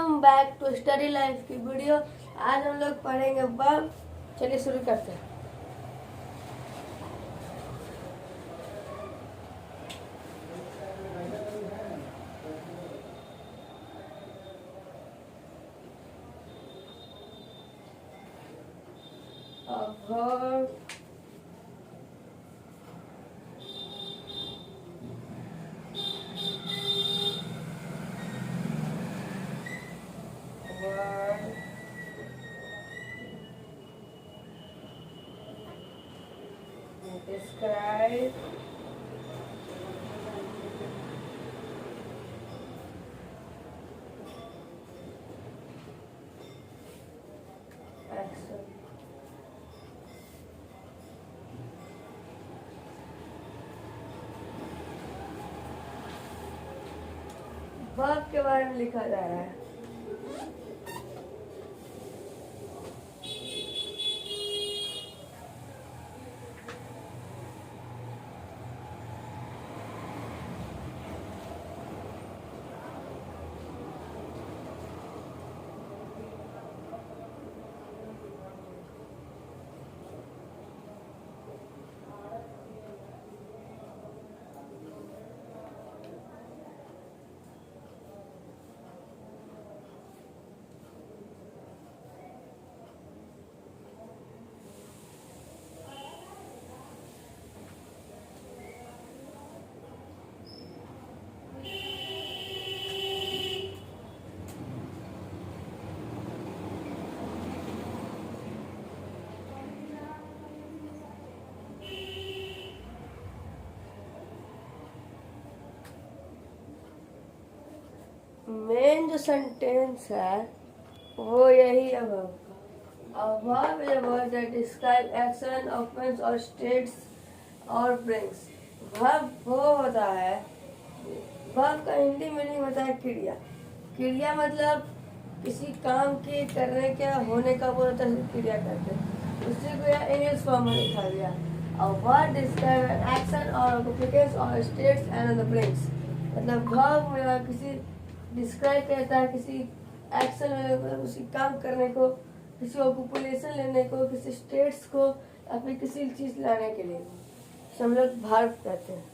Welcome back to study life की video. आज हम लोग पढ़ेंगे वर्ब। चलिए शुरू करते हैं। verb word describe action। Verb के बारे में लिखा जा रहा है। मेन जो सेंटेंस है वो यही है वर्ब का। Verb is a word that describe action, offence और स्टेट्स और ब्रिंग्स। वर्ब वो होता है, वर्ब का हिंदी मीनिंग होता है क्रिया। क्रिया मतलब किसी काम के करने के होने का वो होता है क्रिया करते हैं। उसी को यहाँ इंग्लिश फॉर्म में लिखा गया। और वर्ब डिस्क्राइब एक्शन और ऑफेंस और स्टेट्स एंड ब्रिंग्स। मतलब वर्ब में किसी डिस्क्राइब करता है किसी एक्शन में, मतलब उसी काम करने को, किसी ऑक्यूपेशन लेने को, किसी स्टेट्स को या फिर किसी चीज लाने के लिए हम लोग वर्ब कहते हैं।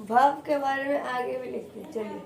वर्ब के बारे में आगे भी लिखते हैं। चलिए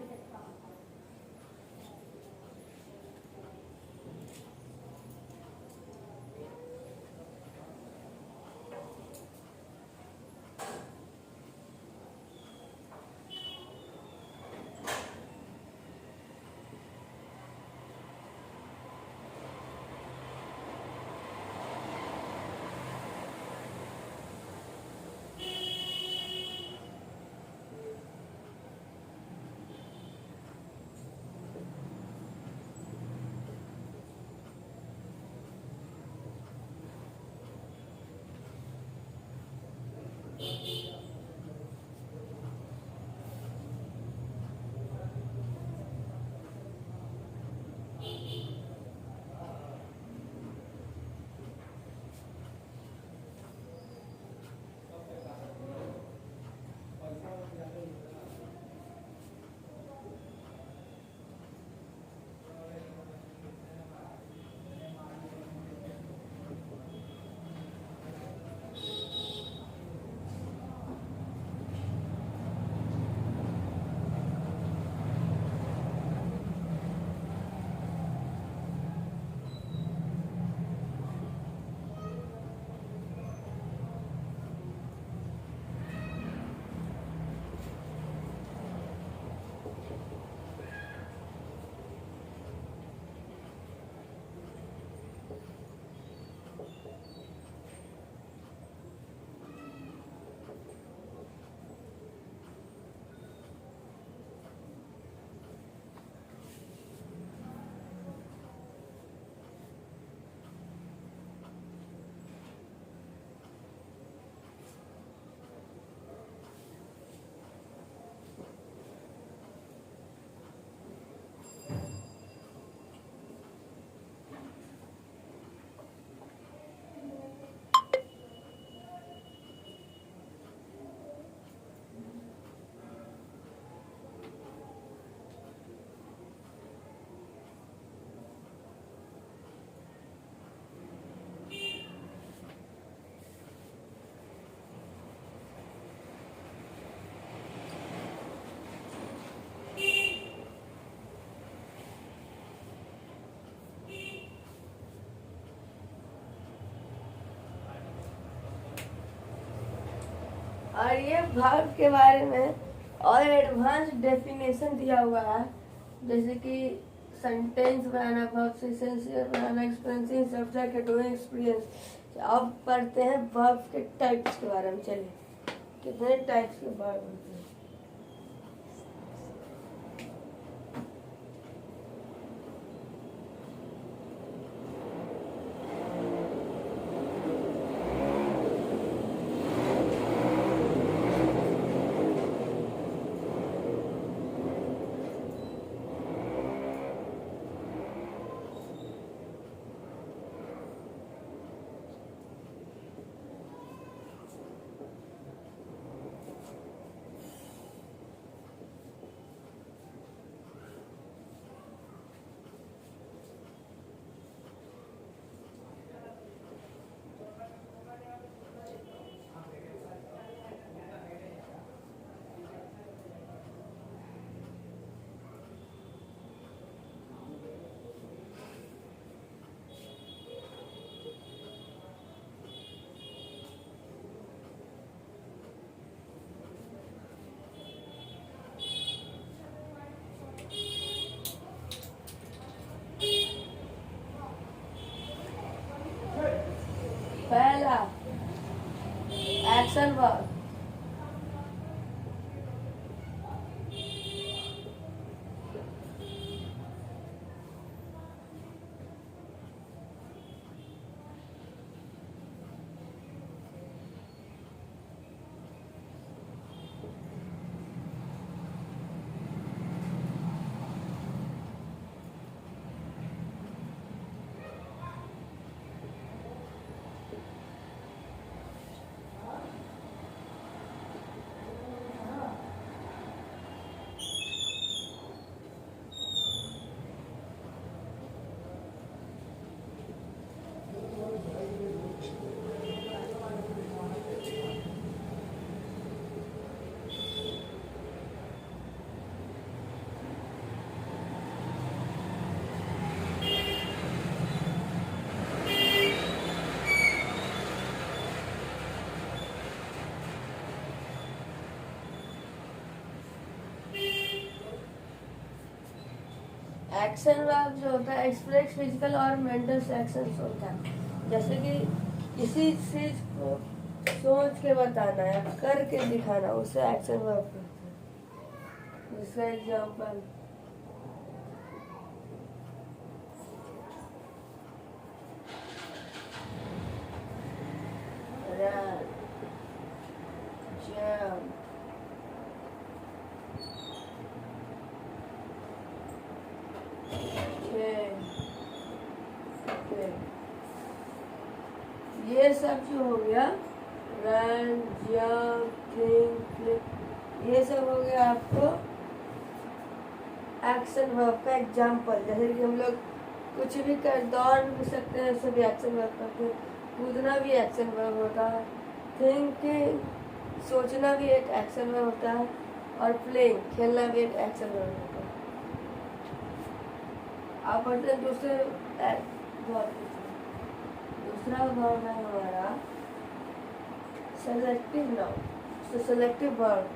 और ये वर्ब के बारे में और एडवांस डेफिनेशन दिया हुआ है, जैसे कि सेंटेंस बनाना, वर्ब से सेंटेंस बनाना, एक्सपीरियंसिंग सब्जेक्ट, डूइंग एक्सपीरियंस। अब पढ़ते हैं वर्ब के टाइप्स के बारे में। चलिए, कितने टाइप्स के वर्ब होते हैं। पहला एक्शन वर्ब, एक्शन वर्ब जो होता है एक्सप्रेस फिजिकल और मेंटल एक्शंस होता है, जैसे कि किसी चीज को सोच के बताना या करके दिखाना, उसे एक्शन वर्ब कहते हैं। जिसका एग्जांपल रन, जंप, ये सब जो हो गया, रन, जंप, थिंक, फ्लिप, ये सब हो गया आपको एक्शन वर्ब का एग्जाम्पल। जैसे कि हम लोग कुछ भी कर, दौड़ भी सकते हैं, सब एक्शन वर्ब करते हैं। कूदना भी एक्शन वर्ब होता है। थिंकिंग, सोचना भी एक एक्शन वर्ब होता है। और प्लेइंग, खेलना भी एक एक्शन वर्ब होता है। आप पढ़ते हैं दूसरा वर्ब है हमारा selective noun. Selective verb,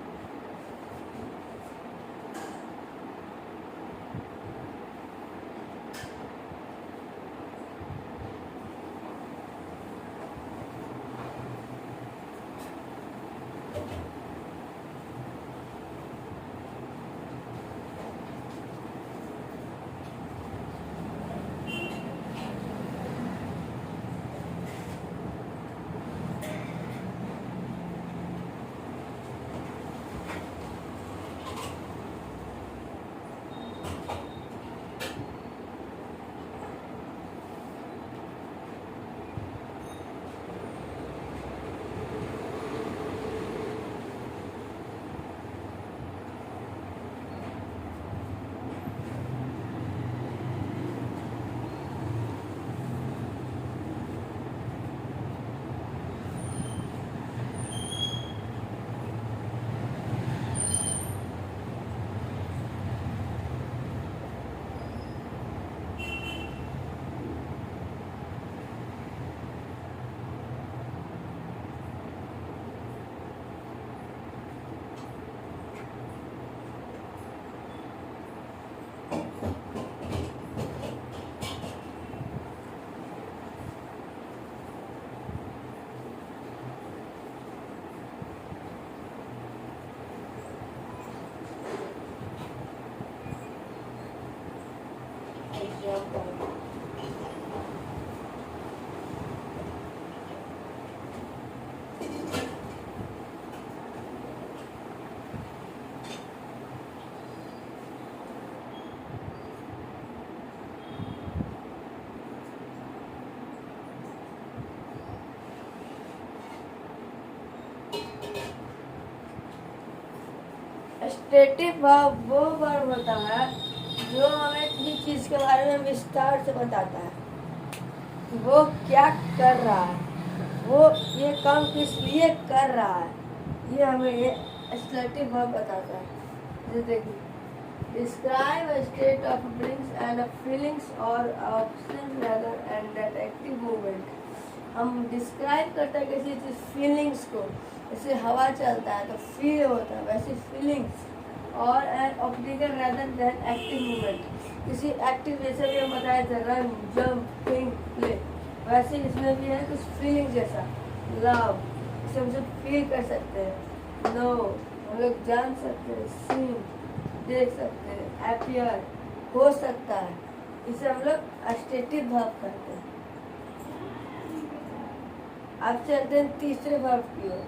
stative verb वो वर्ब होता है जो हमें किसी चीज़ के बारे में विस्तार से बताता है कि वो क्या कर रहा है, वो ये काम किस लिए कर रहा है, ये हमें ये स्टेटिव वर्ब बताता है। जैसे देखिए, describe a state of brings and a feelings or options rather and that active movement। हम डिस्क्राइब करते हैं किसी चीज़ फीलिंग्स को, जैसे हवा चलता है तो फील होता है, वैसे फीलिंग्स और an optical rather than active movement. किसी एक्टिव जैसे भी हम बताए थे रन जंप थिंक प्ले, वैसे इसमें भी है कुछ फीलिंग जैसा लव, इसे हम सब फील कर सकते हैं, नो हम लोग जान सकते हैं, सीन देख सकते हैं, अपीयर हो सकता है, इसे हम लोग स्टेटिव वर्ब करते हैं। अब चलते हैं तीसरे वर्ब की ओर।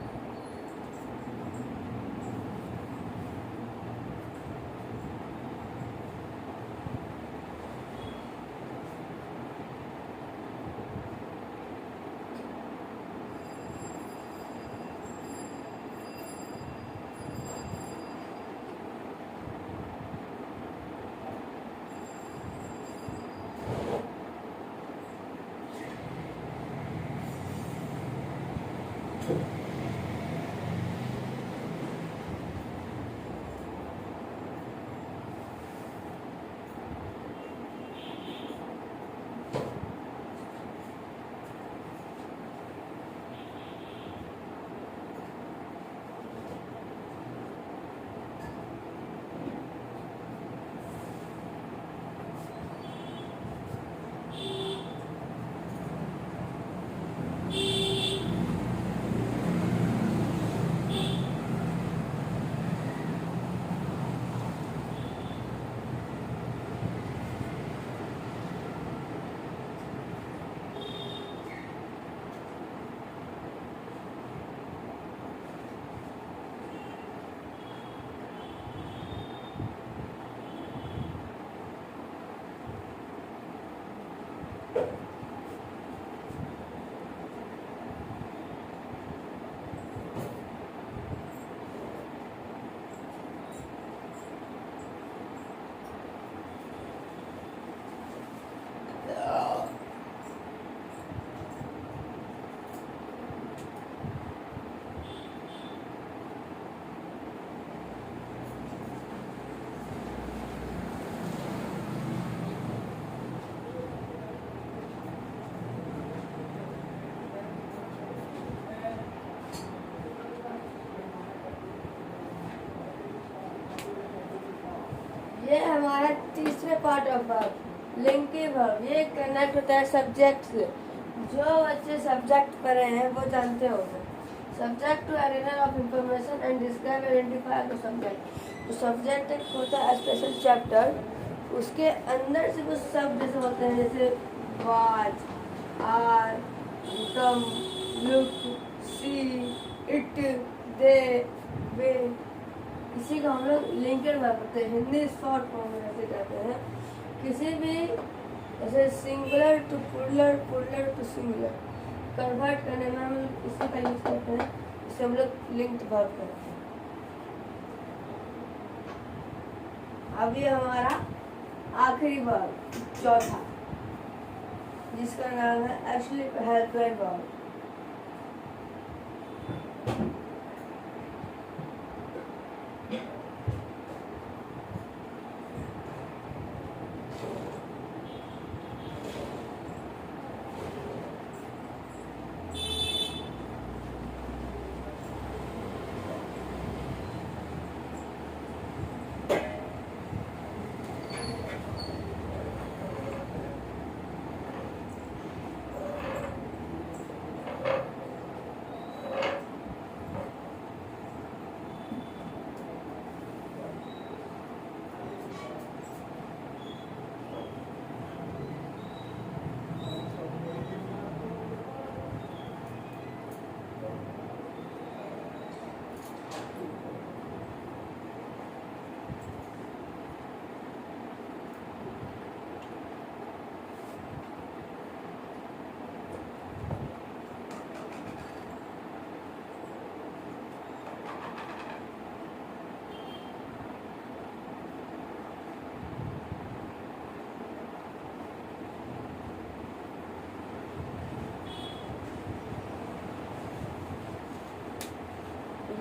ये हमारा तीसरे part of verb linking verb. ये कनेक्ट होता है सब्जेक्ट से। जो बच्चे सब्जेक्ट पढ़े हैं वो जानते होंगे। सब्जेक्ट टू एरिनर of information and describe identify the subject. तो सब्जेक्ट एक होता है स्पेशल चैप्टर, उसके अंदर से कुछ शब्द जैसे होते हैं, जैसे watch, are, come, look, see, it, they, way. इसी को हम लोग लिंकेड वर्ब करते हैं, हिंदी शॉर्ट फॉर्म में ऐसे कहते हैं। किसी भी जैसे singular to plural, plural to singular convert करने में हम इसी का यूज करते हैं, इसे हम लोग लिंक्ड वर्ब करते हैं। अब ये हमारा आखिरी वर्ब चौथा, जिसका नाम है एक्चुअली हेल्पलाइन वर्ब।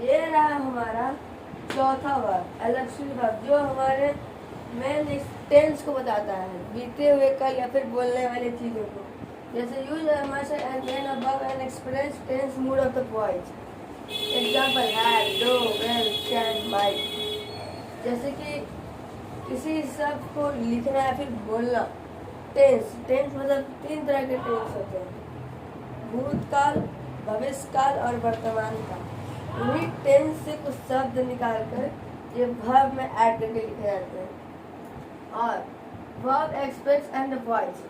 ये रहा हमारा चौथा वर्ब एलएफसी वर्ब, जो हमारे मेन टेंस को बताता है, बीते हुए कल या फिर बोलने वाली चीज़ों को। जैसे यूज हमेशा and then above an experience tense mood of the voice. Example have, do, will, can, might. जैसे कि किसी शब्द को लिखना या फिर बोलना। टेंस मतलब 3 तरह के टेंस होते हैं, भूतकाल, भविष्यकाल और वर्तमान काल। उन्हीं टेंस से कुछ शब्द निकाल कर ये वर्ब में ऐड करके लिखे जाते हैं। और वर्ब एक्सप्रेस एंड वॉइस,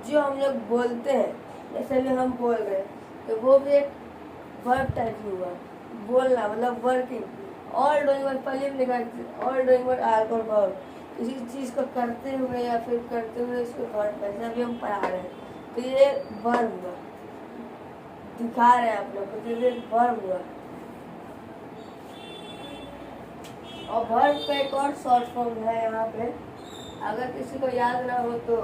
जो हम लोग बोलते हैं, जैसे भी हम बोल रहे हैं तो वो भी एक वर्ब टाइप हुआ। बोलना मतलब वर्किंग। ऑल डूइंग वर्क पहले भी लिखा है, all doing work are for verb, किसी चीज़ को करते हुए या फिर करते हुए उसको वर्ब, जैसे अभी हम पढ़ा रहे हैं तो ये वर्ब हुआ, दिखा रहे हैं आप लोग को, तो ये वर्ब हुआ। और वर्ब का एक और शॉर्ट फॉर्म है यहाँ पे, अगर किसी को याद ना हो तो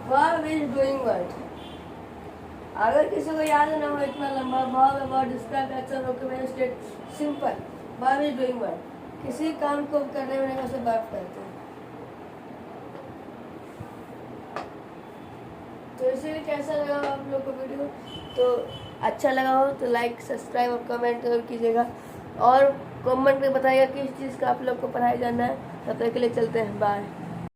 वर्ब इज डूइंग वर्क। अगर किसी को याद ना हो इतना लंबा, verb about describe action occupant state simple. Verb is doing work, किसी काम को करने में कैसे वर्ब कहते हैं। तो इसीलिए कैसा लगा आप लोग को वीडियो, तो अच्छा लगा हो तो लाइक, सब्सक्राइब और कमेंट जरूर कीजिएगा। और कमेंट में बताइएगा किस चीज़ का आप लोग को पढ़ाया जाना है। तब तक के लिए चलते हैं, बाय।